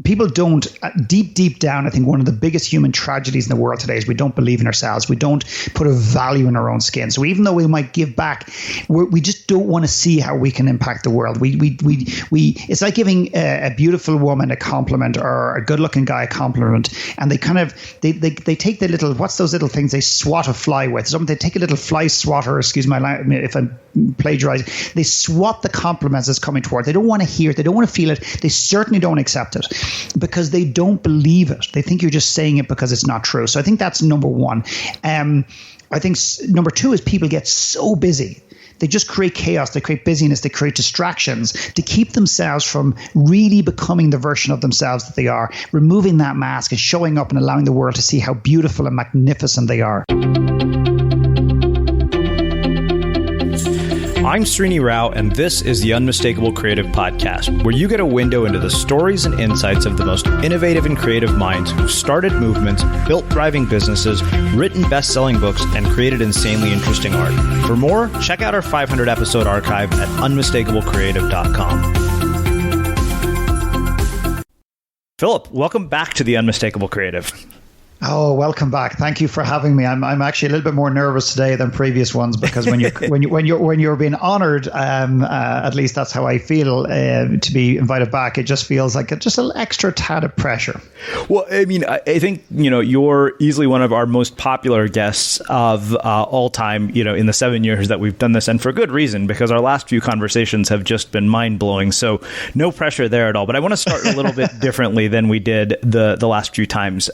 people don't, deep down, I think one of the biggest human tragedies in the world today is we don't believe in ourselves. We don't put a value in our own skin. So even though we might give back, we just don't want to see how we can impact the world. It's like giving a beautiful woman a compliment or a good-looking guy a compliment, and they kind of they take the little, what's those little things they swat a fly with? They take a little fly swatter. Excuse my language if I'm plagiarizing. They swat the compliments that's coming toward. They don't want to hear it. They don't want to feel it. They certainly don't accept it, because they don't believe it. They think you're just saying it because it's not true. So I think that's number one. I think number two is people get so busy. They just create chaos. They create busyness. They create distractions to keep themselves from really becoming the version of themselves that they are, removing that mask and showing up and allowing the world to see how beautiful and magnificent they are. I'm Srini Rao, and this is the Unmistakable Creative Podcast, where you get a window into the stories and insights of the most innovative and creative minds who've started movements, built thriving businesses, written best-selling books, and created insanely interesting art. For more, check out our 500-episode archive at unmistakablecreative.com. Phillip, welcome back to the Unmistakable Creative. Oh, welcome back. Thank you for having me. I'm actually a little bit more nervous today than previous ones, because when you're being honored, at least that's how I feel, to be invited back. It just feels like just an extra tad of pressure. Well, I mean, I think, you're easily one of our most popular guests of all time, in the 7 years that we've done this, and for good reason, because our last few conversations have just been mind blowing. So no pressure there at all. But I want to start a little bit differently than we did the last few times.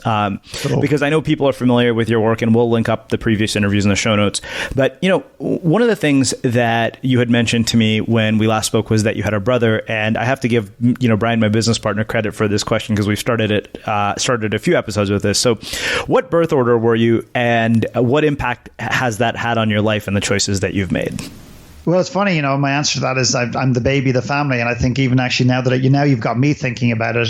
Because I know people are familiar with your work, and we'll link up the previous interviews in the show notes. But, one of the things that you had mentioned to me when we last spoke was that you had a brother. And I have to give, Brian, my business partner, credit for this question, because we've started a few episodes with this. So what birth order were you, and what impact has that had on your life and the choices that you've made? Well, it's funny, my answer to that is I'm the baby of the family. And I think even actually now that you've got me thinking about it,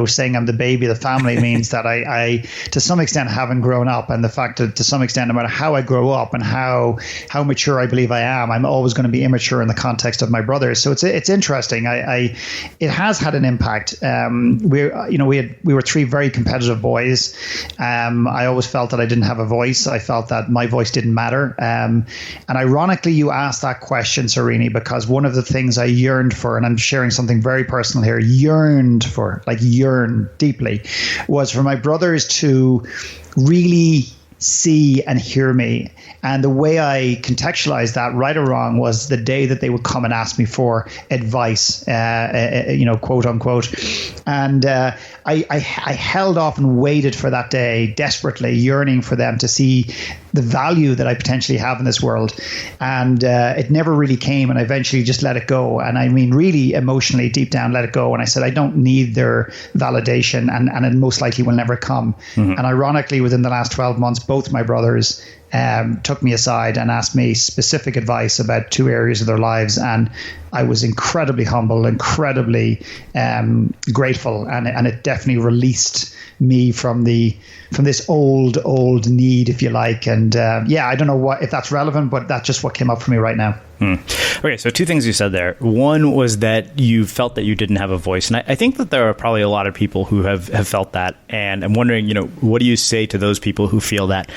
saying I'm the baby of the family means that I to some extent haven't grown up. And the fact that to some extent, no matter how I grow up and how mature I believe I am, I'm always going to be immature in the context of my brothers. So it's interesting. It has had an impact. We were three very competitive boys. I always felt that I didn't have a voice. I felt that my voice didn't matter. And ironically, you asked that question, Srini, because one of the things I yearned for, and I'm sharing something very personal here, yearned deeply, was for my brothers to really see and hear me. And the way I contextualized that, right or wrong, was the day that they would come and ask me for advice, quote unquote. And I held off and waited for that day, desperately yearning for them to see the value that I potentially have in this world. And it never really came, and I eventually just let it go. And I mean, really emotionally, deep down, let it go. And I said, I don't need their validation, and it most likely will never come. Mm-hmm. And ironically, within the last 12 months, both my brothers took me aside and asked me specific advice about two areas of their lives. And I was incredibly humble, incredibly grateful. And it definitely released me from this old need, if you like. And I don't know if that's relevant, but that's just what came up for me right now. Okay, so two things you said there. One was that you felt that you didn't have a voice. And I think that there are probably a lot of people who have felt that. And I'm wondering, what do you say to those people who feel that?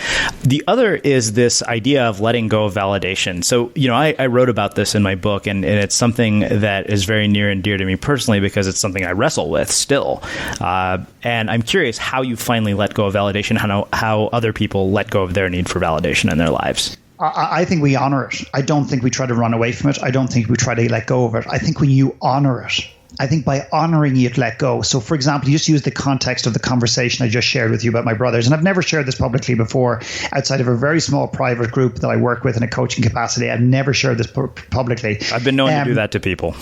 The other is this idea of letting go of validation. So, I wrote about this in my book, and it's something that is very near and dear to me personally, because it's something I wrestle with still. And I'm curious how you finally let go of validation, how other people let go of their need for validation in their lives. I think we honor it. I don't think we try to run away from it. I don't think we try to let go of it. I think when you honor it, I think by honoring it, let go. So, for example, you just use the context of the conversation I just shared with you about my brothers. And I've never shared this publicly before outside of a very small private group that I work with in a coaching capacity. I've never shared this publicly. I've been known to do that to people.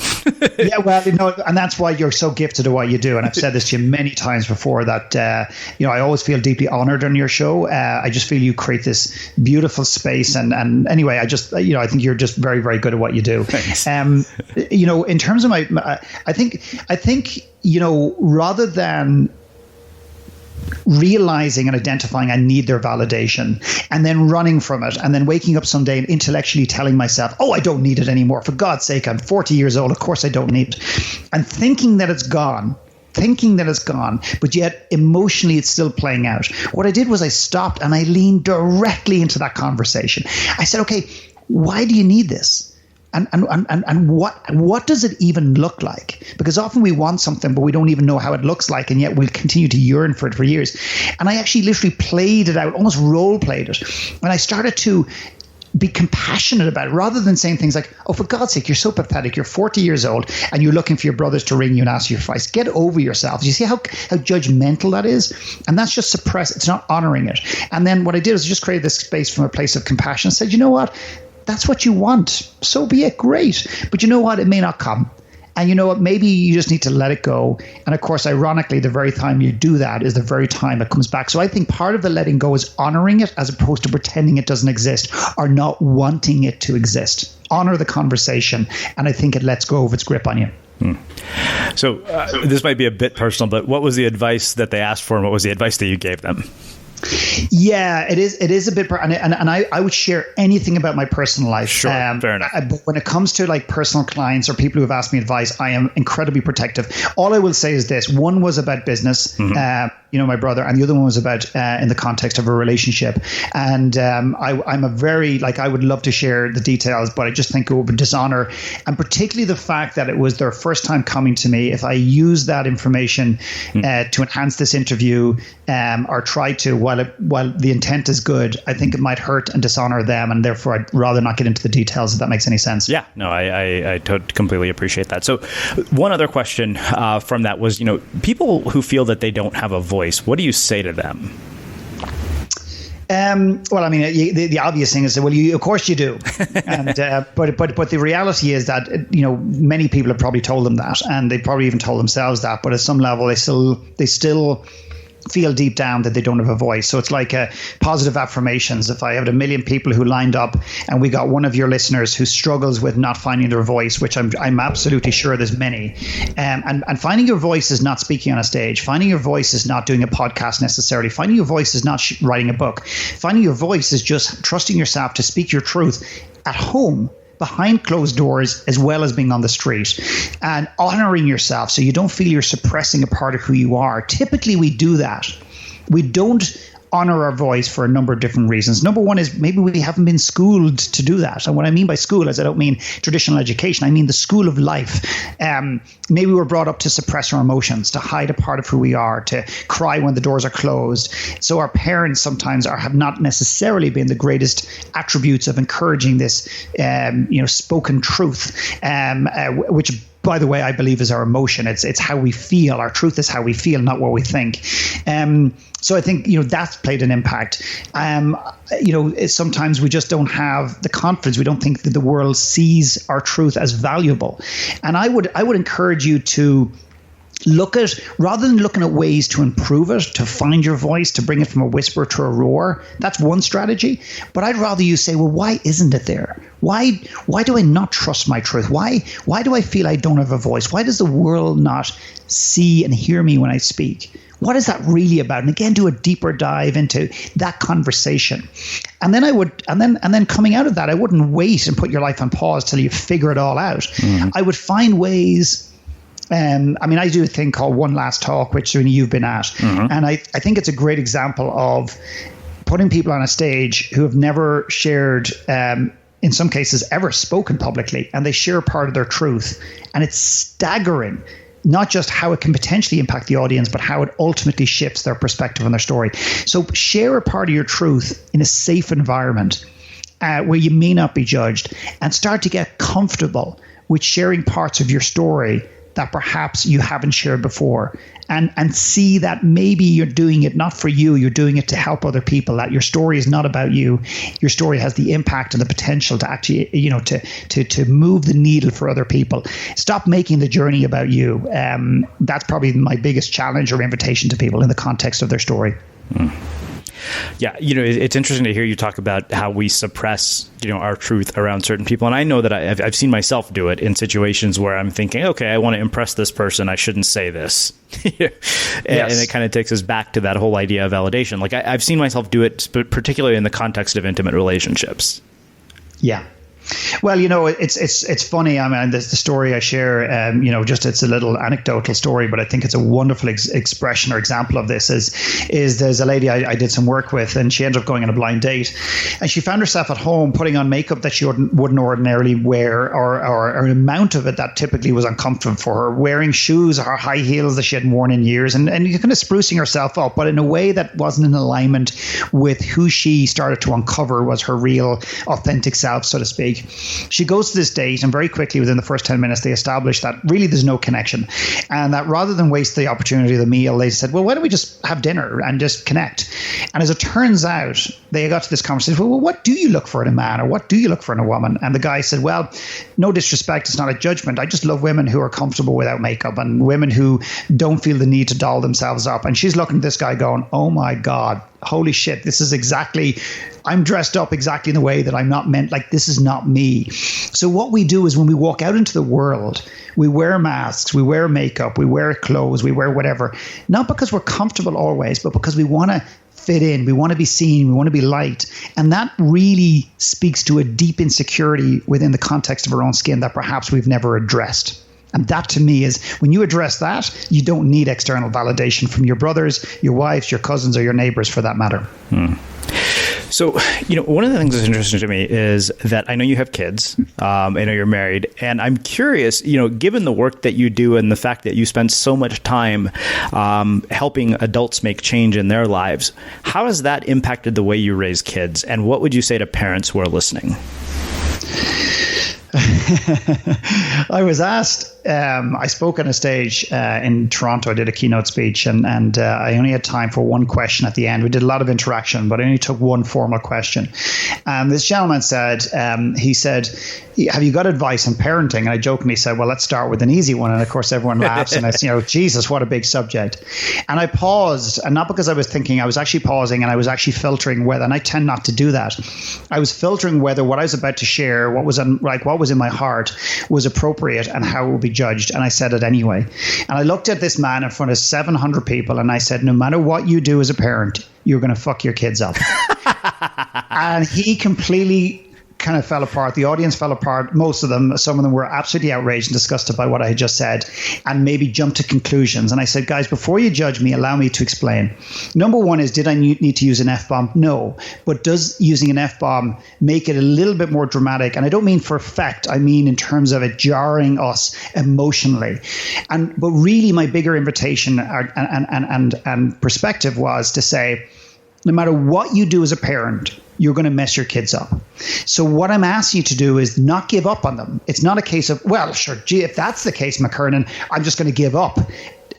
Yeah, well, and that's why you're so gifted at what you do. And I've said this to you many times before that, I always feel deeply honored on your show. I just feel you create this beautiful space. And anyway, I think you're just very, very good at what you do. Thanks. In terms of I think, rather than realizing and identifying I need their validation and then running from it and then waking up someday and intellectually telling myself, oh, I don't need it anymore. For God's sake, I'm 40 years old. Of course I don't need it. And thinking that it's gone thinking that it's gone, but yet emotionally it's still playing out. What I did was I stopped and I leaned directly into that conversation. I said, okay, why do you need this? And what does it even look like? Because often we want something, but we don't even know how it looks like, and yet we'll continue to yearn for it for years. And I actually literally played it out, almost role played it. And I started to be compassionate about it, rather than saying things like, oh, for God's sake, you're so pathetic. You're 40 years old and you're looking for your brothers to ring you and ask you for advice. Get over yourself. Do you see how judgmental that is? And that's just suppressed. It's not honoring it. And then what I did was just create this space from a place of compassion and said, you know what? That's what you want. So be it. Great. But you know what? It may not come. And you know what? Maybe you just need to let it go. And of course, ironically, the very time you do that is the very time it comes back. So I think part of the letting go is honoring it as opposed to pretending it doesn't exist or not wanting it to exist. Honor the conversation. And I think it lets go of its grip on you. So this might be a bit personal, but what was the advice that they asked for and what was the advice that you gave them? Yeah, it is a bit, and I would share anything about my personal life. Sure, fair enough. But when it comes to like personal clients or people who have asked me advice, I am incredibly protective. All I will say is this: one was about business, my brother, and the other one was about in the context of a relationship. And I'm a very I would love to share the details, but I just think it would dishonor, and particularly the fact that it was their first time coming to me. If I use that information to enhance this interview or try to, while the intent is good, I think it might hurt and dishonor them, and therefore I'd rather not get into the details, if that makes any sense. Yeah, no, I completely appreciate that. So one other question from that was, people who feel that they don't have a voice, what do you say to them? Well, I mean, the obvious thing is that, well, of course you do, and but the reality is that many people have probably told them that, and they probably even told themselves that, but at some level they still feel deep down that they don't have a voice. So it's like positive affirmations. If I had 1 million people who lined up and we got one of your listeners who struggles with not finding their voice, which I'm absolutely sure there's many, and finding your voice is not speaking on a stage. Finding your voice is not doing a podcast necessarily. Finding your voice is not writing a book. Finding your voice is just trusting yourself to speak your truth at home, behind closed doors, as well as being on the street, and honoring yourself so you don't feel you're suppressing a part of who you are. Typically, we do that. We don't honor our voice for a number of different reasons. Number one is maybe we haven't been schooled to do that. And what I mean by school is I don't mean traditional education. I mean the school of life. Maybe we're brought up to suppress our emotions, to hide a part of who we are, to cry when the doors are closed. So our parents sometimes have not necessarily been the greatest attributes of encouraging this, spoken truth, which, by the way, I believe is our emotion. It's how we feel. Our truth is how we feel, not what we think. So I think, that's played an impact. Sometimes we just don't have the confidence. We don't think that the world sees our truth as valuable. And I would encourage you to look at, rather than looking at ways to improve it, to find your voice, to bring it from a whisper to a roar. That's one strategy. But I'd rather you say, well, why isn't it there? Why do I not trust my truth? Why do I feel I don't have a voice? Why does the world not see and hear me when I speak? What is that really about? And again, do a deeper dive into that conversation. And then and then coming out of that, I wouldn't wait and put your life on pause till you figure it all out. I would find ways. I do a thing called One Last Talk, which you've been at. And I think it's a great example of putting people on a stage who have never shared, in some cases, ever spoken publicly, and they share part of their truth. And it's staggering, not just how it can potentially impact the audience, but how it ultimately shifts their perspective on their story. So share a part of your truth in a safe environment where you may not be judged, and start to get comfortable with sharing parts of your story that perhaps you haven't shared before, and see that maybe you're doing it not for you, you're doing it to help other people, that your story is not about you. Your story has the impact and the potential to actually, to move the needle for other people. Stop making the journey about you. That's probably my biggest challenge or invitation to people in the context of their story. Yeah, it's interesting to hear you talk about how we suppress, our truth around certain people. And I know that I've seen myself do it in situations where I'm thinking, okay, I want to impress this person, I shouldn't say this. And it kind of takes us back to that whole idea of validation. Like I've seen myself do it, particularly in the context of intimate relationships. Yeah. Well, it's funny. I mean, the story I share, just it's a little anecdotal story, but I think it's a wonderful expression or example of this. Is there's a lady I did some work with, and she ended up going on a blind date, and she found herself at home putting on makeup that she wouldn't ordinarily wear, or an amount of it that typically was uncomfortable for her, wearing shoes or high heels that she hadn't worn in years, and you're kind of sprucing herself up, but in a way that wasn't in alignment with who she started to uncover was her real, authentic self, so to speak. She goes to this date, and very quickly within the first 10 minutes they establish that really there's no connection, and that rather than waste the opportunity of the meal, they said, well, why don't we just have dinner and just connect? And as it turns out, they got to this conversation, well, what do you look for in a man, or what do you look for in a woman? And the guy said, well, no disrespect, it's not a judgment, I just love women who are comfortable without makeup and women who don't feel the need to doll themselves up. And she's looking at this guy going, oh my God, holy shit, this is exactly, I'm dressed up exactly in the way that I'm not meant, like this is not me. So what we do is when we walk out into the world, we wear masks, we wear makeup, we wear clothes, we wear whatever, not because we're comfortable always, but because we want to fit in, we want to be seen, we want to be liked. And that really speaks to a deep insecurity within the context of our own skin that perhaps we've never addressed. And that to me is, when you address that, you don't need external validation from your brothers, your wives, your cousins, or your neighbors for that matter. So, one of the things that's interesting to me is that I know you have kids, I know you're married, and I'm curious, given the work that you do and the fact that you spend so much time helping adults make change in their lives, how has that impacted the way you raise kids? And what would you say to parents who are listening? I was asked, I spoke on a stage in Toronto. I did a keynote speech, and I only had time for one question at the end. We did a lot of interaction, but I only took one formal question. And this gentleman said, he said, have you got advice on parenting? And I jokingly said, well, let's start with an easy one. And of course, everyone laughs, and it's, Jesus, what a big subject. And I paused, and not because I was thinking, I was actually pausing, and I was actually filtering whether, and I tend not to do that. I was filtering whether what I was about to share, what was in my heart, was appropriate and how it would be judged. And I said it anyway. And I looked at this man in front of 700 people, and I said, no matter what you do as a parent, you're going to fuck your kids up. And he completely kind of fell apart. The audience fell apart. Most of them, some of them were absolutely outraged and disgusted by what I had just said, and maybe jumped to conclusions. And I said, guys, before you judge me, allow me to explain. Number one is, did I need to use an F-bomb? No. But does using an F-bomb make it a little bit more dramatic? And I don't mean for effect. I mean in terms of it jarring us emotionally. But really my bigger invitation and perspective was to say, no matter what you do as a parent, you're going to mess your kids up. So what I'm asking you to do is not give up on them. It's not a case of, well, sure, gee, if that's the case, Mckernan, I'm just going to give up.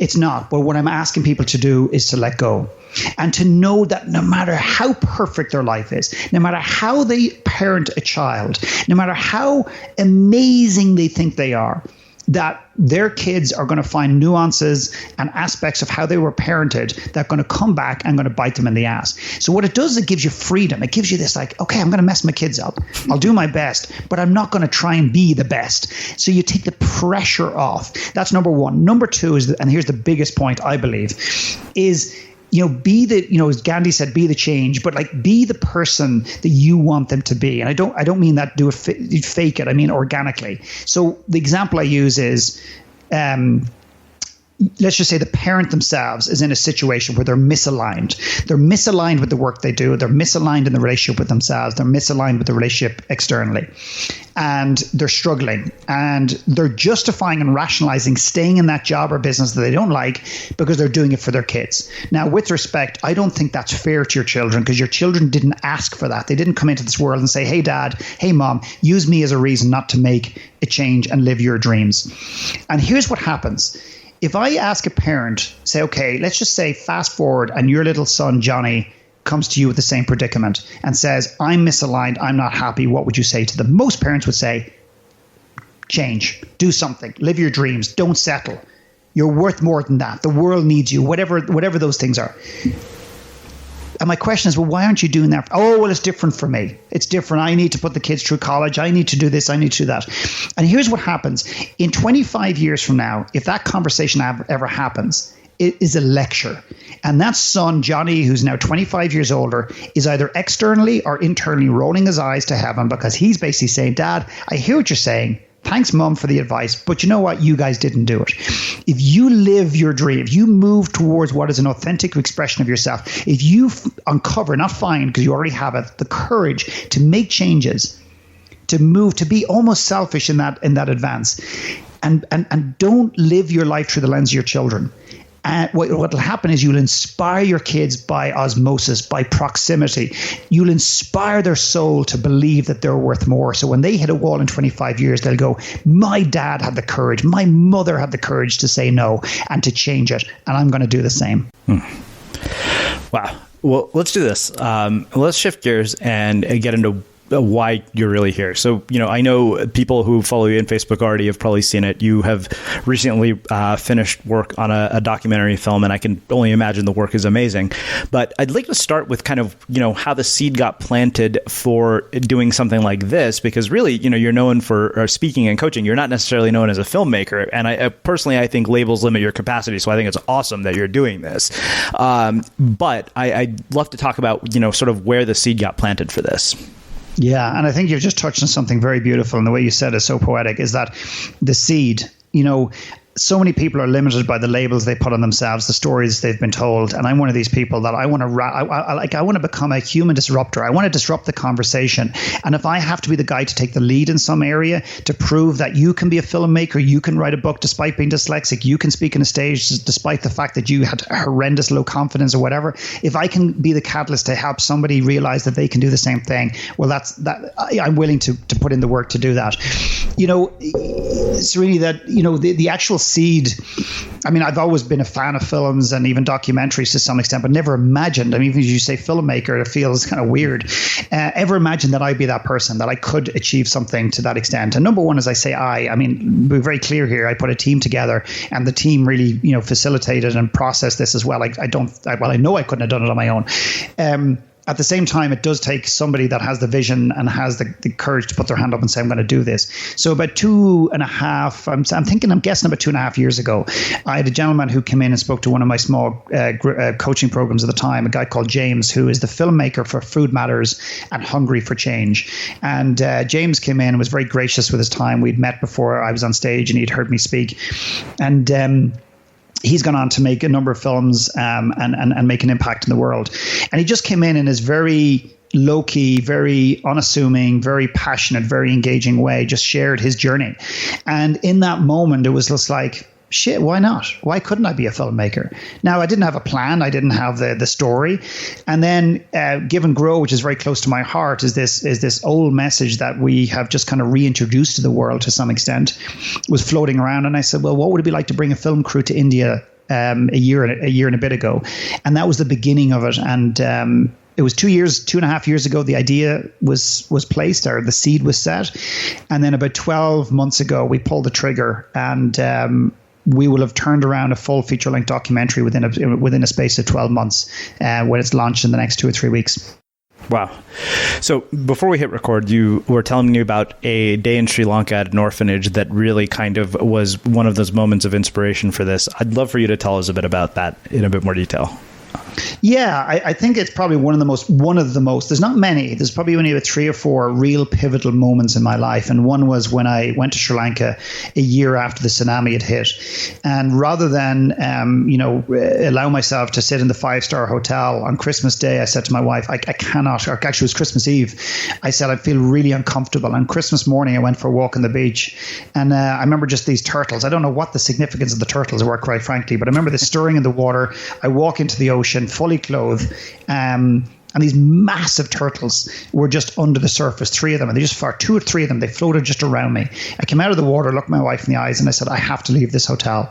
It's not. But what I'm asking people to do is to let go, and to know that no matter how perfect their life is, no matter how they parent a child, no matter how amazing they think they are, that their kids are going to find nuances and aspects of how they were parented that are going to come back and going to bite them in the ass. So what it does is it gives you freedom. It gives you this like, okay, I'm going to mess my kids up. I'll do my best, but I'm not going to try and be the best. So you take the pressure off. That's number one. Number two is, and here's the biggest point I believe, is be the, as Gandhi said, be the change, but like be the person that you want them to be. And I don't mean that fake it. I mean organically. So the example I use is, let's just say the parent themselves is in a situation where they're misaligned. They're misaligned with the work they do. They're misaligned in the relationship with themselves. They're misaligned with the relationship externally. And they're struggling. And they're justifying and rationalizing staying in that job or business that they don't like because they're doing it for their kids. Now, with respect, I don't think that's fair to your children, because your children didn't ask for that. They didn't come into this world and say, hey, dad, hey, mom, use me as a reason not to make a change and live your dreams. And here's what happens. If I ask a parent, say, okay, let's just say fast forward and your little son, Johnny, comes to you with the same predicament and says, I'm misaligned, I'm not happy, what would you say to them? Most parents would say, change, do something, live your dreams, don't settle. You're worth more than that. The world needs you, whatever those things are. And my question is, well, why aren't you doing that? Oh, well, it's different for me. It's different. I need to put the kids through college. I need to do this. I need to do that. And here's what happens. In 25 years from now, if that conversation ever happens, is a lecture. And that son, Johnny, who's now 25 years older, is either externally or internally rolling his eyes to heaven because he's basically saying, Dad, I hear what you're saying. Thanks, Mum, for the advice. But you know what? You guys didn't do it. If you live your dream, if you move towards what is an authentic expression of yourself, if you uncover, not find, because you already have it, the courage to make changes, to move, to be almost selfish in that advance, and don't live your life through the lens of your children. And what will happen is you'll inspire your kids by osmosis, by proximity. You'll inspire their soul to believe that they're worth more. So when they hit a wall in 25 years, they'll go, my dad had the courage, my mother had the courage to say no and to change it. And I'm going to do the same. Wow. Well, let's do this. Let's shift gears and get into why you're really here. So, I know people who follow you on Facebook already have probably seen it. You have recently finished work on a documentary film, and I can only imagine the work is amazing. But I'd like to start with kind of, how the seed got planted for doing something like this, because really, you're known for speaking and coaching. You're not necessarily known as a filmmaker. And I personally, I think labels limit your capacity. So I think it's awesome that you're doing this. But I'd love to talk about, sort of where the seed got planted for this. Yeah, and I think you've just touched on something very beautiful, and the way you said is so poetic, is that the seed, so many people are limited by the labels they put on themselves, the stories they've been told. And I'm one of these people that I want to become a human disruptor. I want to disrupt the conversation. And if I have to be the guy to take the lead in some area to prove that you can be a filmmaker, you can write a book despite being dyslexic, you can speak on a stage despite the fact that you had horrendous low confidence or whatever. If I can be the catalyst to help somebody realize that they can do the same thing, well, I'm willing to put in the work to do that. It's really that, the actual seed. I mean, I've always been a fan of films and even documentaries to some extent, but never imagined, even as you say filmmaker, it feels kind of weird, ever imagined that I'd be that person, that I could achieve something to that extent. And number one, as I say, be very clear here, I put a team together, and the team really, facilitated and processed this as well. I know I couldn't have done it on my own. At the same time, it does take somebody that has the vision and has the courage to put their hand up and say, I'm going to do this. So about 2.5, I'm guessing about 2.5 years ago, I had a gentleman who came in and spoke to one of my small coaching programs at the time, a guy called James, who is the filmmaker for Food Matters and Hungry for Change. And James came in and was very gracious with his time. We'd met before I was on stage and he'd heard me speak. And he's gone on to make a number of films and make an impact in the world. And he just came in his very low-key, very unassuming, very passionate, very engaging way, just shared his journey. And in that moment, it was just like, shit, why not? Why couldn't I be a filmmaker? Now, I didn't have a plan. I didn't have the story. And then Give and Grow, which is very close to my heart, is this old message that we have just kind of reintroduced to the world to some extent, was floating around. And I said, well, what would it be like to bring a film crew to India a year and a bit ago? And that was the beginning of it. And it was 2.5 years ago, the idea was placed, or the seed was set. And then about 12 months ago, we pulled the trigger, and we will have turned around a full feature-length documentary within a space of 12 months when it's launched in the next 2 or 3 weeks. Wow. So before we hit record, you were telling me about a day in Sri Lanka at an orphanage that really kind of was one of those moments of inspiration for this. I'd love for you to tell us a bit about that in a bit more detail. Yeah, I think it's probably one of the most, there's not many, there's probably only 3 or 4 real pivotal moments in my life. And one was when I went to Sri Lanka a year after the tsunami had hit. And rather than, allow myself to sit in the 5-star hotel on Christmas Day, I said to my wife, I cannot, or actually it was Christmas Eve. I said, I feel really uncomfortable. On Christmas morning, I went for a walk on the beach. And I remember just these turtles. I don't know what the significance of the turtles were, quite frankly, but I remember this stirring in the water. I walk into the ocean, fully clothed, and these massive turtles were just under the surface, 3 of them, and they just 2 or 3 of them, they floated just around me. I came out of the water, looked my wife in the eyes, and I said, I have to leave this hotel.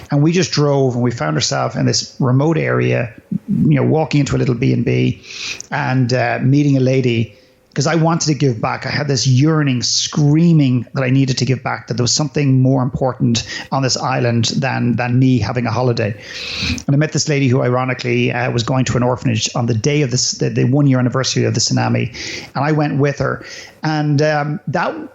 And we just drove, and we found ourselves in this remote area, walking into a little B&B and meeting a lady, because I wanted to give back. I had this yearning, screaming that I needed to give back, that there was something more important on this island than me having a holiday. And I met this lady who ironically was going to an orphanage on the day of the 1-year anniversary of the tsunami. And I went with her. And that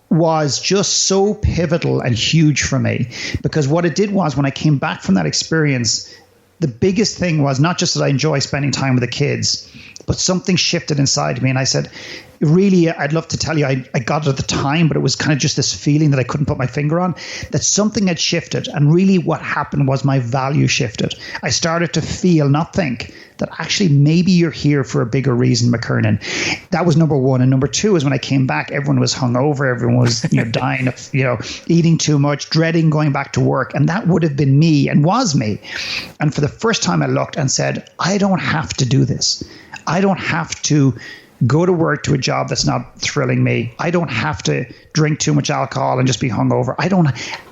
was just so pivotal and huge for me, because what it did was, when I came back from that experience, the biggest thing was not just that I enjoy spending time with the kids, but something shifted inside me. And I said, really, I'd love to tell you, I got it at the time, but it was kind of just this feeling that I couldn't put my finger on, that something had shifted. And really what happened was my value shifted. I started to feel, not think, that actually maybe you're here for a bigger reason, Mckernan. That was number one. And number two is when I came back, everyone was hungover, everyone was dying of eating too much, dreading going back to work. And that would have been me and was me. And for the first time I looked and said, I don't have to do this. I don't have to go to work to a job that's not thrilling me. I don't have to drink too much alcohol and just be hungover.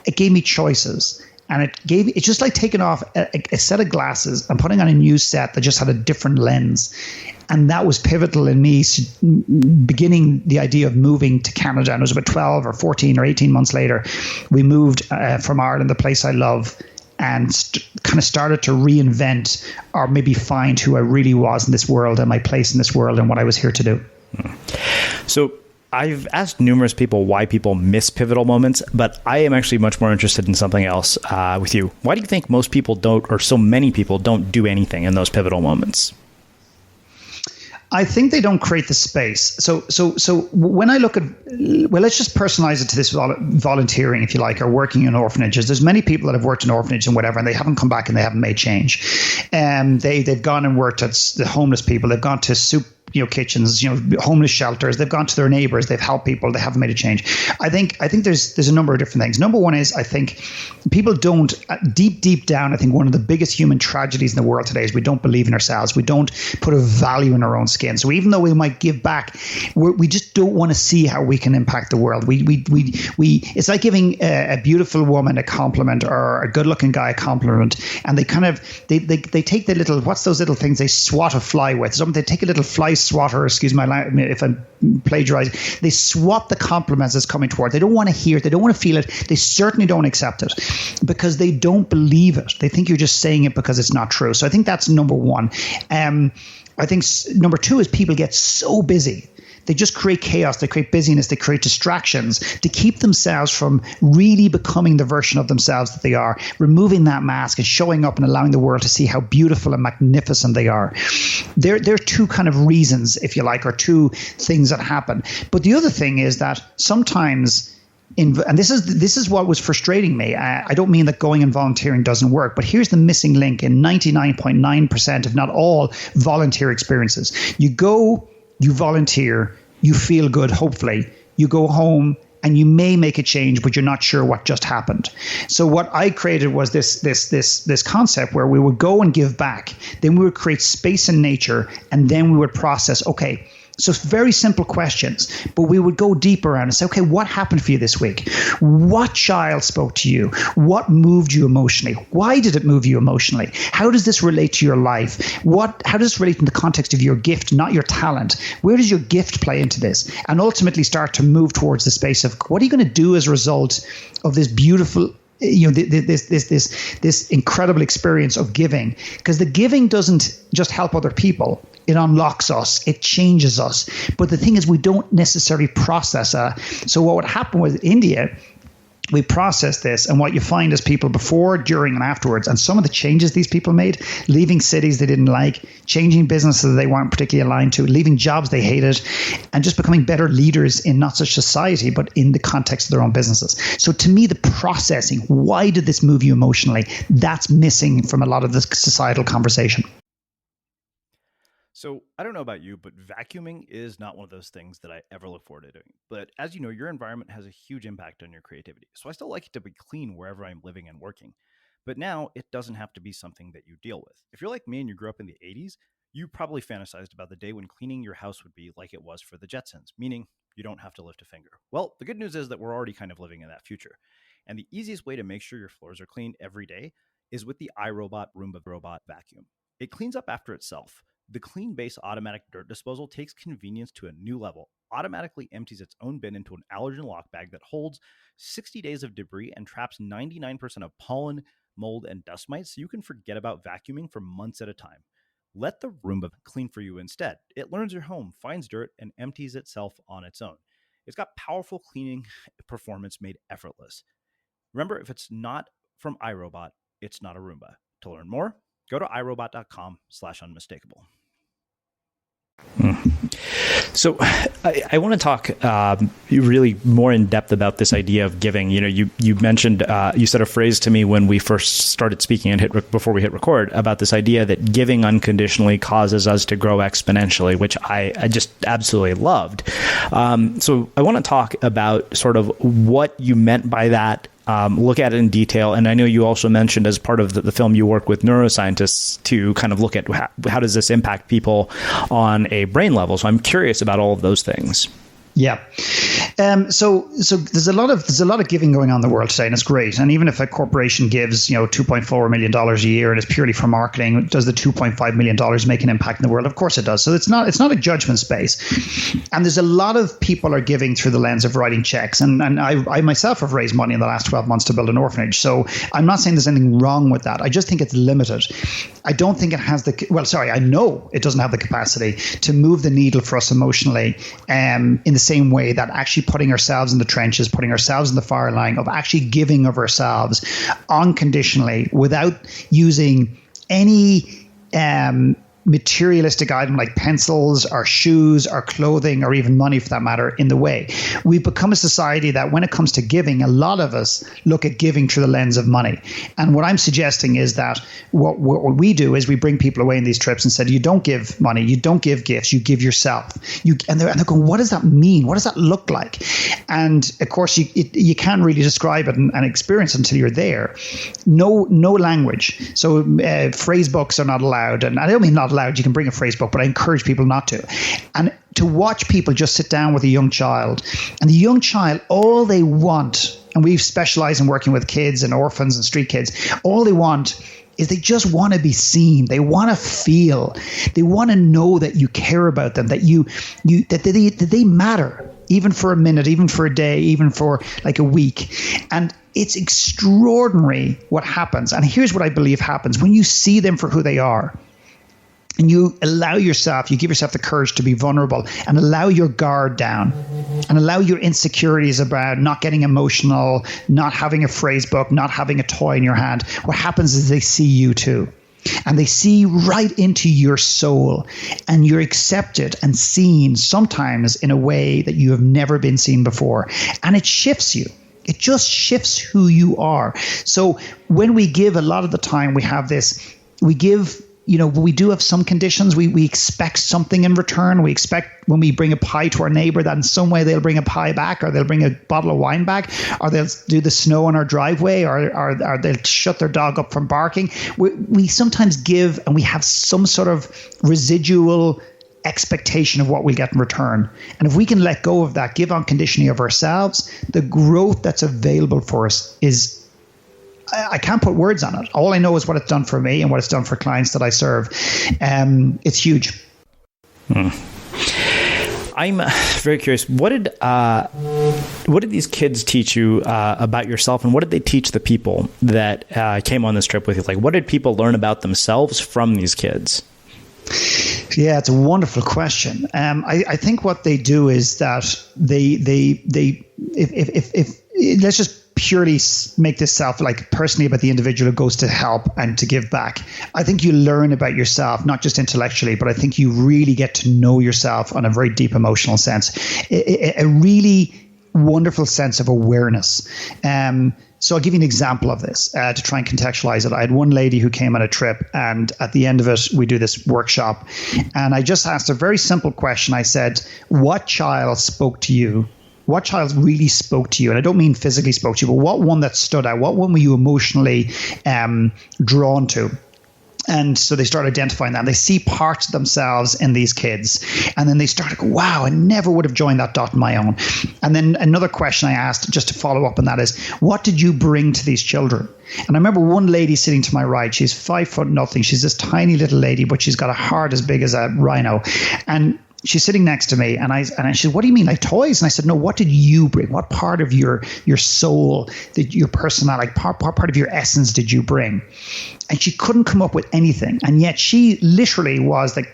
It gave me choices. And it's just like taking off a set of glasses and putting on a new set that just had a different lens. And that was pivotal in me beginning the idea of moving to Canada. And it was about 12 or 14 or 18 months later, we moved from Ireland, the place I love, and kind of started to reinvent or maybe find who I really was in this world and my place in this world and what I was here to do. So I've asked numerous people why people miss pivotal moments, but I am actually much more interested in something else with you. Why do you think most people don't, or so many people don't do anything in those pivotal moments? I think they don't create the space. So when I look at, well, let's just personalize it to this volunteering, if you like, or working in orphanages. There's many people that have worked in orphanage and whatever, and they haven't come back and they haven't made change. They've gone and worked at the homeless people. They've gone to soup kitchens, homeless shelters. They've gone to their neighbors. They've helped people. They haven't made a change. I think there's a number of different things. Number one is I think people don't deep down. I think one of the biggest human tragedies in the world today is we don't believe in ourselves. We don't put a value in our own skin. So even though we might give back, we just don't want to see how we can impact the world. We it's like giving a beautiful woman a compliment or a good-looking guy a compliment, and they kind of they take the little, what's those little things they swat a fly with? They take a little fly swatter, excuse my language if I'm plagiarizing, they swat the compliments that's coming toward. They don't want to hear it. They don't want to feel it. They certainly don't accept it because they don't believe it. They think you're just saying it because it's not true. So I think that's number one. I think number two is people get so busy. They just create chaos, they create busyness, they create distractions to keep themselves from really becoming the version of themselves that they are, removing that mask and showing up and allowing the world to see how beautiful and magnificent they are. There are two kind of reasons, if you like, or two things that happen. But the other thing is that sometimes, and this is what was frustrating me. I don't mean that going and volunteering doesn't work, but here's the missing link in 99.9%, if not all, volunteer experiences. You go, you volunteer, you feel good, hopefully. You go home and you may make a change, but you're not sure what just happened. So what I created was this concept where we would go and give back. Then we would create space in nature, and then we would process, okay, so very simple questions, but we would go deeper around and say, okay, what happened for you this week? What child spoke to you? What moved you emotionally? Why did it move you emotionally? How does this relate to your life? How does this relate in the context of your gift, not your talent? Where does your gift play into this? And ultimately start to move towards the space of what are you going to do as a result of this beautiful, this incredible experience of giving? Because the giving doesn't just help other people. It unlocks us. It changes us. But the thing is, we don't necessarily process that. So what would happen with India, we process this, and what you find is people before, during, and afterwards, and some of the changes these people made, leaving cities they didn't like, changing businesses they weren't particularly aligned to, leaving jobs they hated, and just becoming better leaders in not such society, but in the context of their own businesses. So to me, the processing, why did this move you emotionally? That's missing from a lot of the societal conversation. So I don't know about you, but vacuuming is not one of those things that I ever look forward to doing. But as you know, your environment has a huge impact on your creativity. So I still like it to be clean wherever I'm living and working. But now it doesn't have to be something that you deal with. If you're like me and you grew up in the 80s, you probably fantasized about the day when cleaning your house would be like it was for the Jetsons, meaning you don't have to lift a finger. Well, the good news is that we're already kind of living in that future. And the easiest way to make sure your floors are clean every day is with the iRobot Roomba Robot Vacuum. It cleans up after itself. The Clean Base automatic dirt disposal takes convenience to a new level, automatically empties its own bin into an allergen lock bag that holds 60 days of debris and traps 99% of pollen, mold, and dust mites, so you can forget about vacuuming for months at a time. Let the Roomba clean for you instead. It learns your home, finds dirt, and empties itself on its own. It's got powerful cleaning performance made effortless. Remember, if it's not from iRobot, it's not a Roomba. To learn more, go to irobot.com/unmistakable. So I want to talk really more in depth about this idea of giving. You mentioned, you said a phrase to me when we first started speaking and before we hit record about this idea that giving unconditionally causes us to grow exponentially, which I just absolutely loved. So I want to talk about sort of what you meant by that. Look at it in detail. And I know you also mentioned as part of the film you work with neuroscientists to kind of look at how does this impact people on a brain level. So I'm curious about all of those things. Yeah. So there's a lot of giving going on in the world today, and it's great. And even if a corporation gives, $2.4 million a year and it's purely for marketing, does the $2.5 million make an impact in the world? Of course it does. So it's not a judgment space. And there's a lot of people are giving through the lens of writing checks. And I myself have raised money in the last 12 months to build an orphanage. So I'm not saying there's anything wrong with that. I just think it's limited. I don't think it has I know it doesn't have the capacity to move the needle for us emotionally in the same way that actually putting ourselves in the trenches, putting ourselves in the fire line of actually giving of ourselves unconditionally without using any materialistic item like pencils or shoes or clothing or even money for that matter in the way. We've become a society that when it comes to giving, a lot of us look at giving through the lens of money. And what I'm suggesting is that what we do is we bring people away in these trips and said, you don't give money, you don't give gifts, you give yourself. And they're going, what does that mean? What does that look like? And of course, you can't really describe it and experience it until you're there. No language. So phrase books are not allowed. And I don't mean not allowed. You can bring a phrase book, but I encourage people not to. And to watch people just sit down with a young child, and the young child, all they want, and we've specialized in working with kids and orphans and street kids, all they want is they just want to be seen. They want to feel. They want to know that you care about them, that that they matter, even for a minute, even for a day, even for like a week. And it's extraordinary what happens. And here's what I believe happens when you see them for who they are. And you give yourself the courage to be vulnerable and allow your guard down and allow your insecurities about not getting emotional, not having a phrase book, not having a toy in your hand. What happens is they see you too. And they see right into your soul, and you're accepted and seen sometimes in a way that you have never been seen before. And it shifts you. It just shifts who you are. So when we give, a lot of the time we give, we do have some conditions. We expect something in return. We expect when we bring a pie to our neighbor that in some way they'll bring a pie back, or they'll bring a bottle of wine back, or they'll do the snow on our driveway, or they'll shut their dog up from barking. We sometimes give, and we have some sort of residual expectation of what we'll get in return. And if we can let go of that, give unconditionally of ourselves, the growth that's available for us is, I can't put words on it. All I know is what it's done for me and what it's done for clients that I serve. It's huge. I'm very curious. What did these kids teach you about yourself, and what did they teach the people that came on this trip with you? Like, what did people learn about themselves from these kids? Yeah, it's a wonderful question. I think what they do is that if let's just purely make this personally about the individual who goes to help and to give back. I think you learn about yourself, not just intellectually, but I think you really get to know yourself on a very deep emotional sense, a really wonderful sense of awareness. So I'll give you an example of this to try and contextualize it. I had one lady who came on a trip, and at the end of it, we do this workshop. And I just asked a very simple question. I said, what child spoke to you? What child really spoke to you? And I don't mean physically spoke to you, but what one that stood out? What one were you emotionally drawn to? And so they start identifying that. They see parts of themselves in these kids. And then they start to go, wow, I never would have joined that dot on my own. And then another question I asked just to follow up on that is, what did you bring to these children? And I remember one lady sitting to my right. She's 5'0". She's this tiny little lady, but she's got a heart as big as a rhino. And she's sitting next to me, and I said, what do you mean, like toys? And I said, no, what did you bring? What part of your soul, your personality, part of your essence did you bring? And she couldn't come up with anything. And yet she literally was like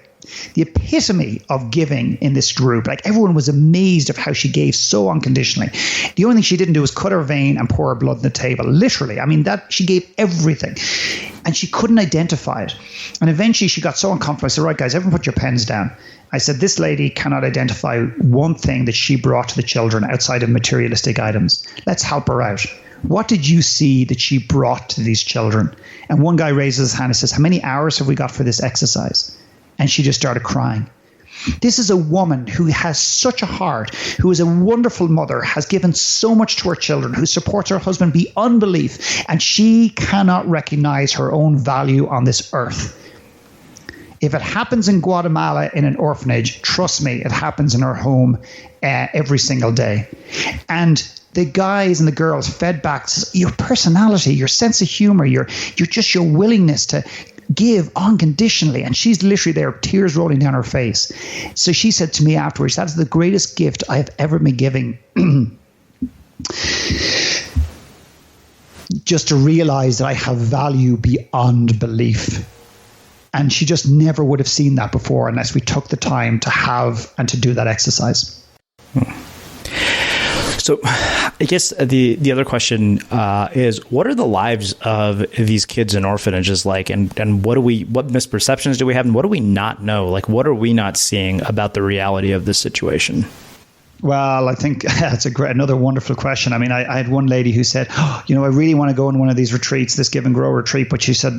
the epitome of giving in this group. Like, everyone was amazed of how she gave so unconditionally. The only thing she didn't do was cut her vein and pour her blood on the table. Literally. I mean, that she gave everything. And she couldn't identify it. And eventually she got so uncomfortable. I said, right, guys, everyone put your pens down. I said, this lady cannot identify one thing that she brought to the children outside of materialistic items. Let's help her out. What did you see that she brought to these children? And one guy raises his hand and says, how many hours have we got for this exercise? And she just started crying. This is a woman who has such a heart, who is a wonderful mother, has given so much to her children, who supports her husband beyond belief, and she cannot recognize her own value on this earth. If it happens in Guatemala in an orphanage, trust me, it happens in her home every single day. And the guys and the girls fed back your personality, your sense of humor, your willingness to give unconditionally. And she's literally there, tears rolling down her face. So she said to me afterwards, that's the greatest gift I have ever been giving. Just to realize that I have value beyond belief. And she just never would have seen that before unless we took the time to have and to do that exercise. So I guess the other question is, what are the lives of these kids in orphanages like? And what misperceptions do we have? And what do we not know? Like, what are we not seeing about the reality of this situation? Well, I think that's another wonderful question. I mean, I had one lady who said, I really want to go on one of these retreats, this Give and Grow retreat. But she said,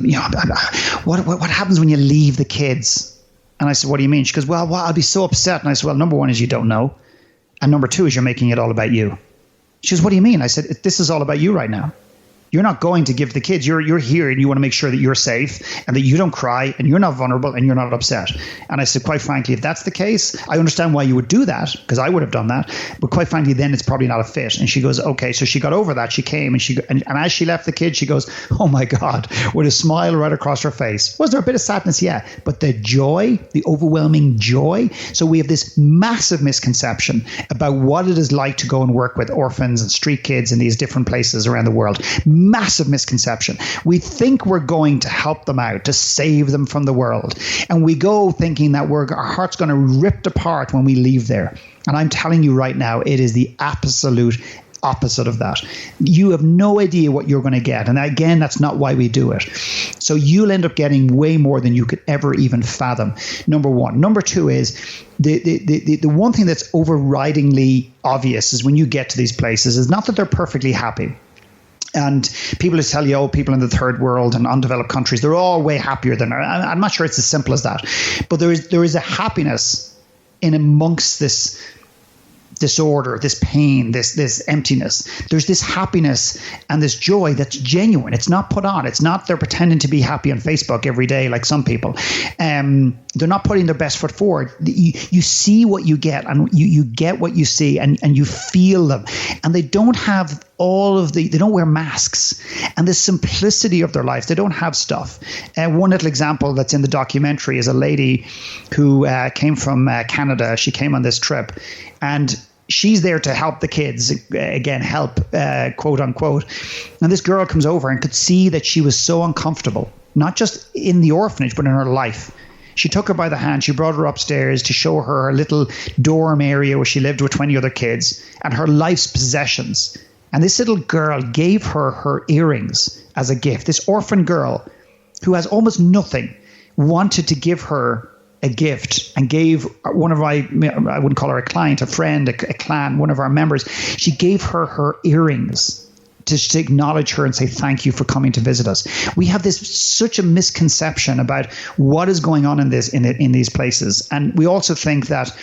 what happens when you leave the kids? And I said, what do you mean? She goes, well, I'll be so upset. And I said, well, number one is you don't know. And number two is you're making it all about you. She goes, what do you mean? I said, this is all about you right now. You're not going to give the kids. You're here and you want to make sure that you're safe and that you don't cry and you're not vulnerable and you're not upset. And I said, quite frankly, if that's the case, I understand why you would do that, because I would have done that. But quite frankly, then it's probably not a fit. And she goes, okay. So she got over that. She came and as she left the kids, she goes, oh my God, with a smile right across her face. Was there a bit of sadness? Yeah. But the joy, the overwhelming joy. So we have this massive misconception about what it is like to go and work with orphans and street kids in these different places around the world. Massive misconception. We think we're going to help them out, to save them from the world. And we go thinking that our heart's going to be ripped apart when we leave there. And I'm telling you right now, it is the absolute opposite of that. You have no idea what you're going to get. And again, that's not why we do it. So you'll end up getting way more than you could ever even fathom. Number one. Number two is the one thing that's overridingly obvious is when you get to these places is not that they're perfectly happy. And people just tell you, people in the third world and undeveloped countries, they're all way happier than I'm not sure it's as simple as that. But there is a happiness in amongst this disorder, this pain, this emptiness. There's this happiness and this joy that's genuine. It's not put on. It's not they're pretending to be happy on Facebook every day like some people. They're not putting their best foot forward. You see what you get, and you get what you see, and you feel them. And they don't have they don't wear masks, and the simplicity of their life. They don't have stuff. One little example that's in the documentary is a lady who came from Canada. She came on this trip, and she's there to help the kids, again, help, quote unquote. And this girl comes over and could see that she was so uncomfortable, not just in the orphanage, but in her life. She took her by the hand. She brought her upstairs to show her little dorm area where she lived with 20 other kids and her life's possessions. And this little girl gave her earrings as a gift. This orphan girl who has almost nothing wanted to give her a gift and gave one of I wouldn't call her a client, a friend, a clan, one of our members. She gave her earrings to acknowledge her and say thank you for coming to visit us. We have such a misconception about what is going on in these places. And we also think that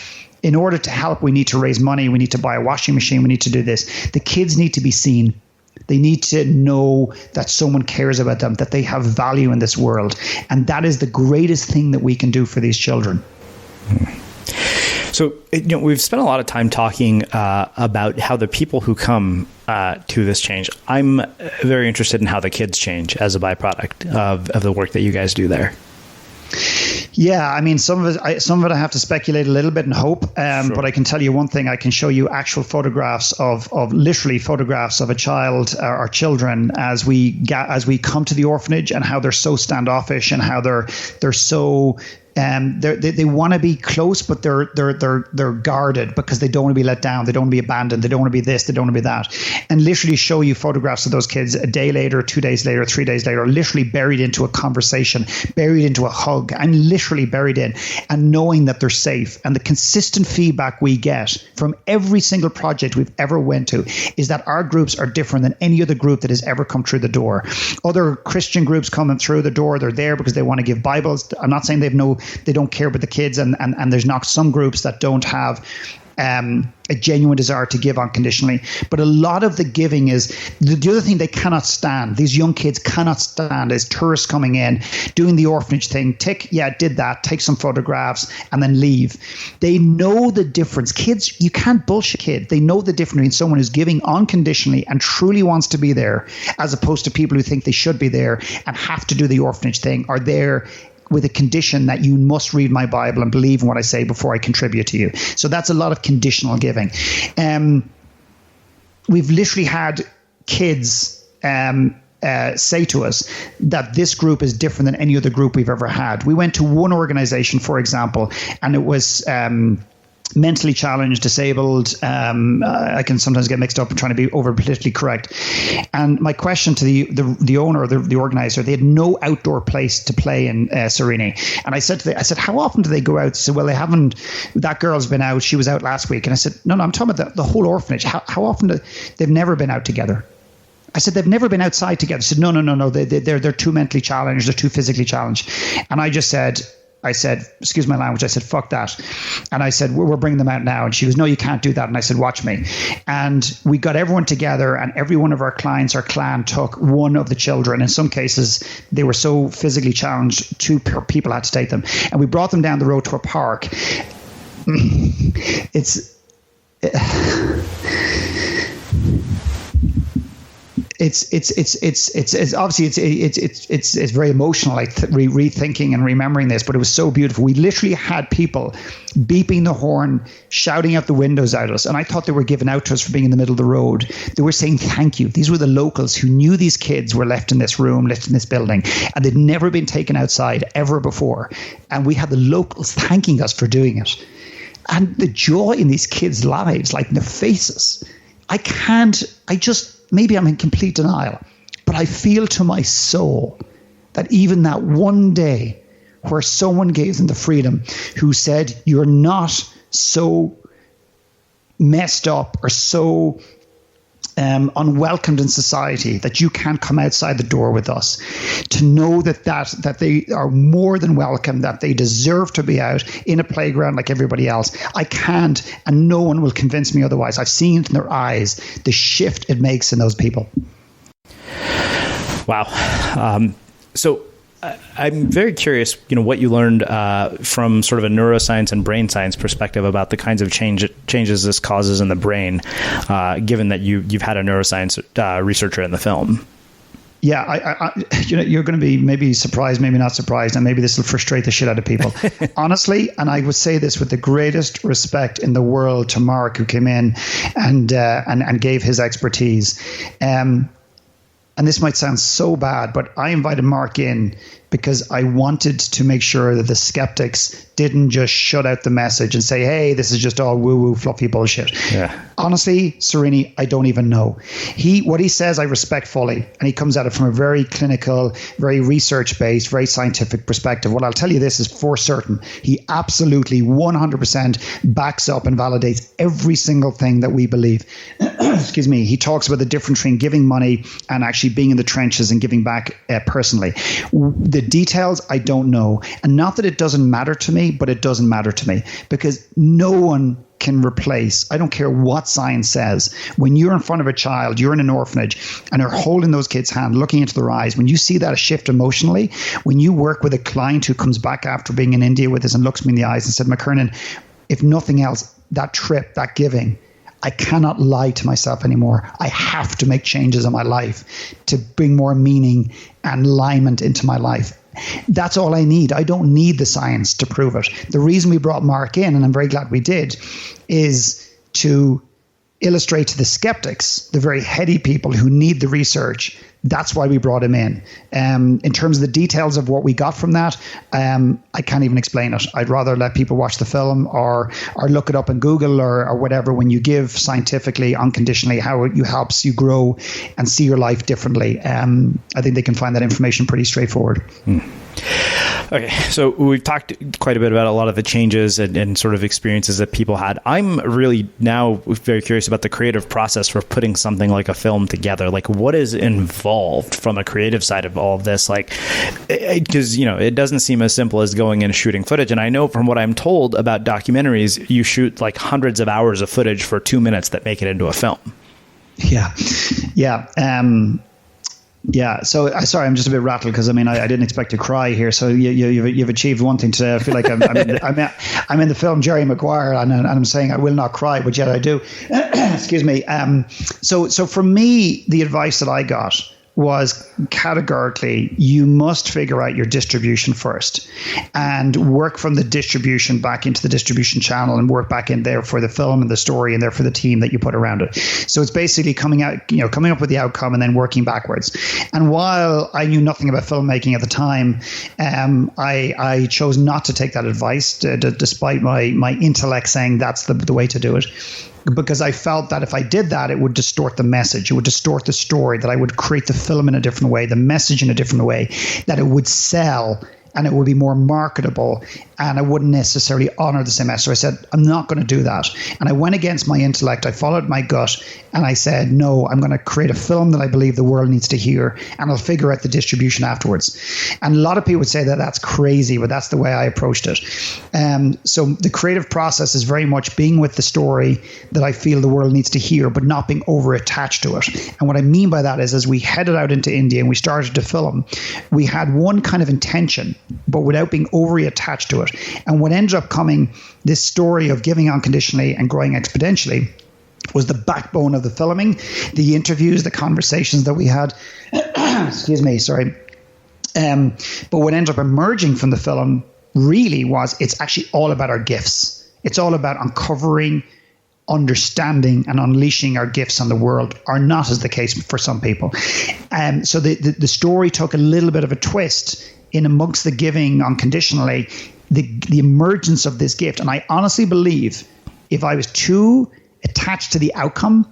in order to help, we need to raise money. We need to buy a washing machine. We need to do this. The kids need to be seen. They need to know that someone cares about them, that they have value in this world. And that is the greatest thing that we can do for these children. So, we've spent a lot of time talking about how the people who come to this change. I'm very interested in how the kids change as a byproduct of the work that you guys do there. Yeah, I mean, some of it I have to speculate a little bit and hope, sure. But I can tell you one thing. I can show you actual photographs of literally photographs of a child or children as we come to the orphanage, and how they're so standoffish and how they're so They want to be close, but they're guarded because they don't want to be let down. They don't want to be abandoned. They don't want to be this. They don't want to be that. And literally show you photographs of those kids a day later, 2 days later, 3 days later, literally buried into a conversation, buried into a hug, and literally buried in, and knowing that they're safe. And the consistent feedback we get from every single project we've ever went to is that our groups are different than any other group that has ever come through the door. Other Christian groups coming through the door, they're there because they want to give Bibles. I'm not saying they don't care about the kids, and there's not some groups that don't have a genuine desire to give unconditionally. But a lot of the giving is the other thing they cannot stand. These young kids cannot stand is tourists coming in, doing the orphanage thing. Did that, take some photographs and then leave. They know the difference. Kids, you can't bullshit kids. They know the difference between someone who's giving unconditionally and truly wants to be there, as opposed to people who think they should be there and have to do the orphanage thing, are there with a condition that you must read my Bible and believe in what I say before I contribute to you. So that's a lot of conditional giving. We've literally had kids say to us that this group is different than any other group we've ever had. We went to one organization, for example, and it was mentally challenged, disabled. I can sometimes get mixed up and trying to be over politically correct. And my question to the owner or the organizer, they had no outdoor place to play in Sereni. And I said how often do they go out? He said, well, they haven't. That girl's been out. She was out last week. And I said, no, I'm talking about the whole orphanage. How often they've never been out together? I said, they've never been outside together. He said, no. They're too mentally challenged. They're too physically challenged. And I said, excuse my language, I said, fuck that. And I said, we're bringing them out now. And she goes, no, you can't do that. And I said, watch me. And we got everyone together, and every one of our clients, our clan, took one of the children. In some cases, they were so physically challenged, 2 people had to take them. And we brought them down the road to a park. It's obviously it's very emotional, like rethinking and remembering this, but it was so beautiful. We literally had people beeping the horn, shouting out the windows at us, and I thought they were giving out to us for being in the middle of the road. They were saying thank you. These were the locals who knew these kids were left in this room, left in this building, and they'd never been taken outside ever before. And we had the locals thanking us for doing it. And the joy in these kids' lives, like in their faces, maybe I'm in complete denial, but I feel to my soul that even that one day where someone gave them the freedom, who said, you're not so messed up or so unwelcomed in society that you can't come outside the door with us, to know that they are more than welcome, that they deserve to be out in a playground like everybody else. I can't, and no one will convince me otherwise. I've seen it in their eyes, the shift it makes in those people. Wow. So I'm very curious, what you learned from sort of a neuroscience and brain science perspective about the kinds of changes this causes in the brain, given that you've had a neuroscience researcher in the film. Yeah, I you're going to be maybe surprised, maybe not surprised, and maybe this will frustrate the shit out of people. Honestly, and I would say this with the greatest respect in the world to Mark, who came in and gave his expertise. And this might sound so bad, but I invited Mark in because I wanted to make sure that the skeptics didn't just shut out the message and say, hey, this is just all woo-woo, fluffy bullshit. Yeah. Honestly, Sereni, I don't even know. What he says, I respect fully, and he comes at it from a very clinical, very research-based, very scientific perspective. What I'll tell you this is for certain. He absolutely 100% backs up and validates every single thing that we believe. Excuse me. He talks about the difference between giving money and actually being in the trenches and giving back personally. The details, I don't know. And not that it doesn't matter to me, but it doesn't matter to me, because no one can replace, I don't care what science says, when you're in front of a child, you're in an orphanage, and they're holding those kids' hand, looking into their eyes, when you see that shift emotionally, when you work with a client who comes back after being in India with us and looks me in the eyes and said, Mckernan, if nothing else, that trip, that giving, I cannot lie to myself anymore. I have to make changes in my life to bring more meaning and alignment into my life. That's all I need. I don't need the science to prove it. The reason we brought Mark in, and I'm very glad we did, is to illustrate to the skeptics, the very heady people who need the research. That's why we brought him in. In terms of the details of what we got from that, I can't even explain it. I'd rather let people watch the film or look it up in Google or whatever. When you give scientifically, unconditionally, how it helps you grow and see your life differently, I think they can find that information pretty straightforward. Okay, so we've talked quite a bit about a lot of the changes and sort of experiences that people had. I'm really now very curious about the creative process for putting something like a film together. Like, what is involved from a creative side of all of this? Like, because, it doesn't seem as simple as going in and shooting footage. And I know from what I'm told about documentaries, you shoot like hundreds of hours of footage for 2 minutes that make it into a film. Yeah. Yeah. So sorry, I'm just a bit rattled because I didn't expect to cry here. So you've achieved one thing today. I feel like I'm in the film Jerry Maguire, and I'm saying I will not cry, but yet I do. Excuse me. So for me, the advice that I got was categorically, you must figure out your distribution first and work from the distribution back into the distribution channel and work back in there for the film and the story and there for the team that you put around it. So it's basically coming up with the outcome and then working backwards. And while I knew nothing about filmmaking at the time, I chose not to take that advice despite my intellect saying that's the way to do it. Because I felt that if I did that, it would distort the message. It would distort the story, that I would create the film in a different way, the message in a different way, that it would sell and it would be more marketable and I wouldn't necessarily honor the same message. So I said, I'm not going to do that. And I went against my intellect. I followed my gut and I said, no, I'm going to create a film that I believe the world needs to hear and I'll figure out the distribution afterwards. And a lot of people would say that that's crazy, but that's the way I approached it. So the creative process is very much being with the story that I feel the world needs to hear, but not being over attached to it. And what I mean by that is as we headed out into India and we started to film, we had one kind of intention, but without being overly attached to it. And what ended up coming, this story of giving unconditionally and growing exponentially, was the backbone of the filming, the interviews, the conversations that we had. Excuse me, sorry. But what ended up emerging from the film really was it's actually all about our gifts. It's all about uncovering, understanding and unleashing our gifts on the world, or not as the case for some people. So the story took a little bit of a twist in amongst the giving unconditionally, the emergence of this gift. And I honestly believe if I was too attached to the outcome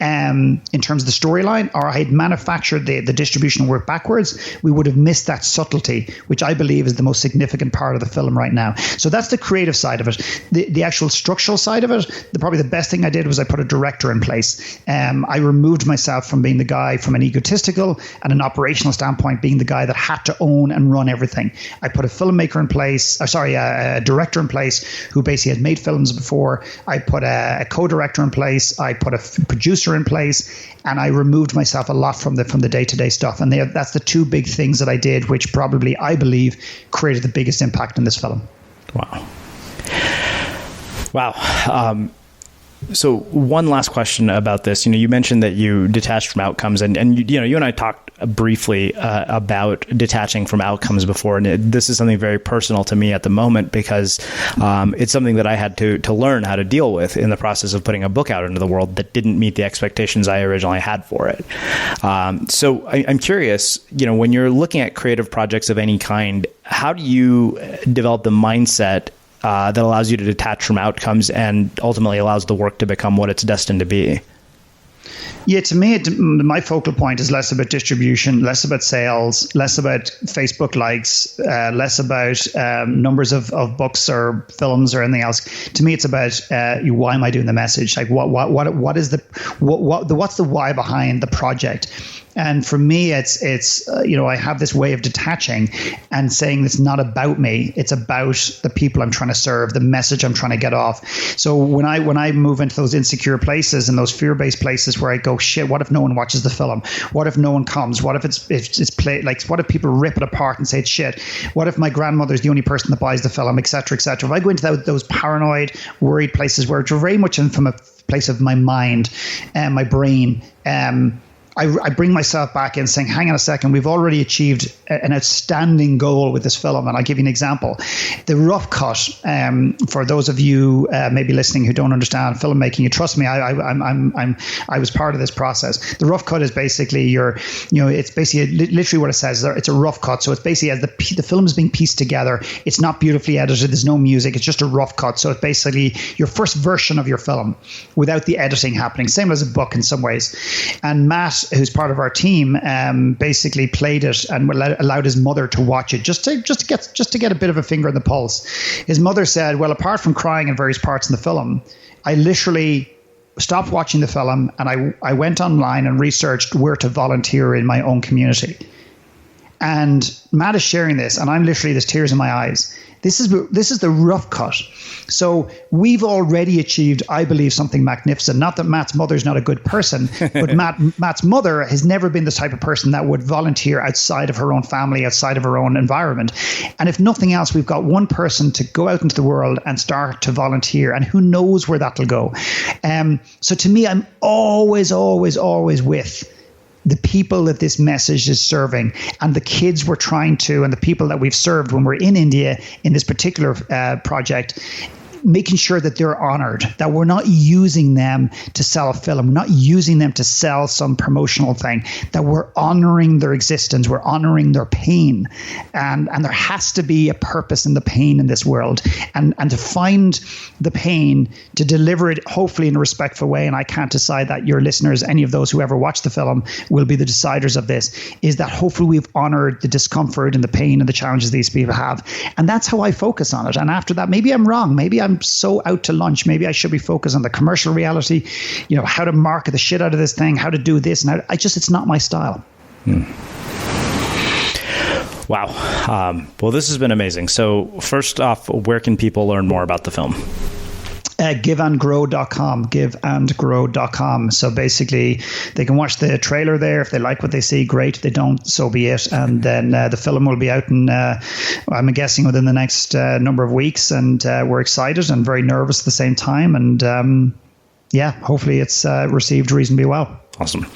in terms of the storyline, or I had manufactured the distribution work backwards, we would have missed that subtlety, which I believe is the most significant part of the film right now. So that's the creative side of it. The actual structural side of it, probably the best thing I did was I put a director in place. I removed myself from being the guy from an egotistical and an operational standpoint, being the guy that had to own and run everything. I put a filmmaker in place, a director in place who basically had made films before. I put a co-director in place. I put a producer in place, and I removed myself a lot from the day-to-day stuff. And that's the two big things that I did, which probably I believe created the biggest impact in this film. Wow. So one last question about this. You mentioned that you detached from outcomes, and you and I talked briefly about detaching from outcomes before, and this is something very personal to me at the moment because it's something that I had to learn how to deal with in the process of putting a book out into the world that didn't meet the expectations I originally had for it. So I'm curious, when you're looking at creative projects of any kind, how do you develop the mindset that allows you to detach from outcomes and ultimately allows the work to become what it's destined to be? Yeah, to me, my focal point is less about distribution, less about sales, less about Facebook likes, less about numbers of books or films or anything else. To me, it's about why am I doing the message? Like what's the why behind the project? And for me, it's I have this way of detaching and saying it's not about me. It's about the people I'm trying to serve, the message I'm trying to get off. So when I move into those insecure places and those fear-based places where I go, shit, what if no one watches the film? What if no one comes? What if it's played? Like, what if people rip it apart and say it's shit? What if my grandmother's the only person that buys the film, et cetera, et cetera? If I go into those paranoid, worried places where it's very much from a place of my mind and my brain, I bring myself back in saying, hang on a second, we've already achieved an outstanding goal with this film. And I'll give you an example. The rough cut, for those of you maybe listening who don't understand filmmaking, you trust me, I was part of this process. The rough cut is basically it's basically literally what it says. It's a rough cut. So it's basically as the film is being pieced together, it's not beautifully edited. There's no music. It's just a rough cut. So it's basically your first version of your film without the editing happening. Same as a book in some ways. And Matt, who's part of our team, basically played it and allowed his mother to watch it just to get a bit of a finger on the pulse. His mother said, well, apart from crying in various parts in the film, I literally stopped watching the film and I went online and researched where to volunteer in my own community. And Matt is sharing this, and I'm literally, there's tears in my eyes. This is the rough cut. So we've already achieved, I believe, something magnificent. Not that Matt's mother's not a good person, but Matt's mother has never been the type of person that would volunteer outside of her own family, outside of her own environment. And if nothing else, we've got one person to go out into the world and start to volunteer, and who knows where that'll go. So to me, I'm always with the people that this message is serving, and the kids we're trying to, and the people that we've served when we're in India in this particular project, making sure that they're honored, that we're not using them to sell a film, we're not using them to sell some promotional thing, that we're honoring their existence, we're honoring their pain. And there has to be a purpose in the pain in this world. And to find the pain, to deliver it hopefully in a respectful way, and I can't decide that, your listeners, any of those who ever watch the film will be the deciders of this, is that hopefully we've honored the discomfort and the pain and the challenges these people have. And that's how I focus on it. And after that, maybe I'm wrong, maybe I'm so out to lunch. Maybe I should be focused on the commercial reality, how to market the shit out of this thing, how to do this. And it's not my style. Wow. Well, this has been amazing. So first off, where can people learn more about the film? giveandgrow.com. So basically, they can watch the trailer there. If they like what they see, great. If they don't, so be it. And then the film will be out in, I'm guessing, within the next number of weeks. And we're excited and very nervous at the same time. And hopefully it's received reasonably well. Awesome.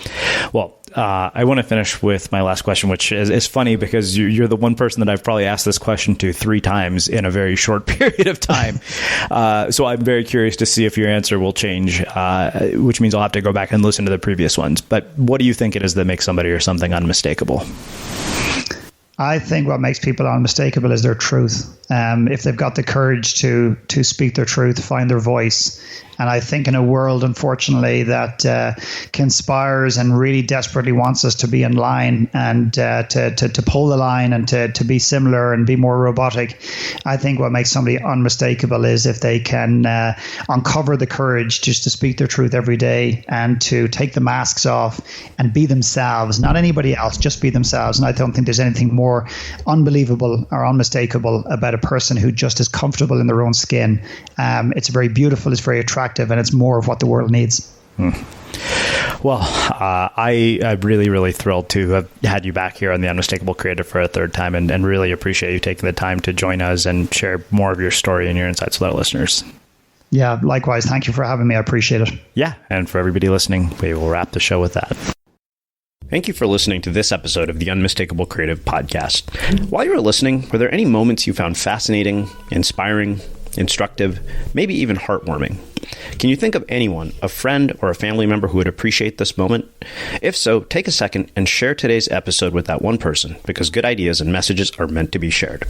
Well, I want to finish with my last question, which is funny because you're the one person that I've probably asked this question to 3 times in a very short period of time. So I'm very curious to see if your answer will change, which means I'll have to go back and listen to the previous ones. But what do you think it is that makes somebody or something unmistakable? I think what makes people unmistakable is their truth. If they've got the courage to speak their truth, find their voice. And I think in a world, unfortunately, that conspires and really desperately wants us to be in line and to pull the line and to be similar and be more robotic, I think what makes somebody unmistakable is if they can uncover the courage just to speak their truth every day and to take the masks off and be themselves, not anybody else, just be themselves. And I don't think there's anything more unbelievable or unmistakable about a person who just is comfortable in their own skin. It's very beautiful, it's very attractive, and it's more of what the world needs. Well, I'm really, really thrilled to have had you back here on The Unmistakable Creative for a third time, and really appreciate you taking the time to join us and share more of your story and your insights with our listeners. Yeah, likewise. Thank you for having me. I appreciate it. Yeah, and for everybody listening, we will wrap the show with that. Thank you for listening to this episode of the Unmistakable Creative Podcast. While you were listening, were there any moments you found fascinating, inspiring, instructive, maybe even heartwarming? Can you think of anyone, a friend or a family member who would appreciate this moment? If so, take a second and share today's episode with that one person, because good ideas and messages are meant to be shared.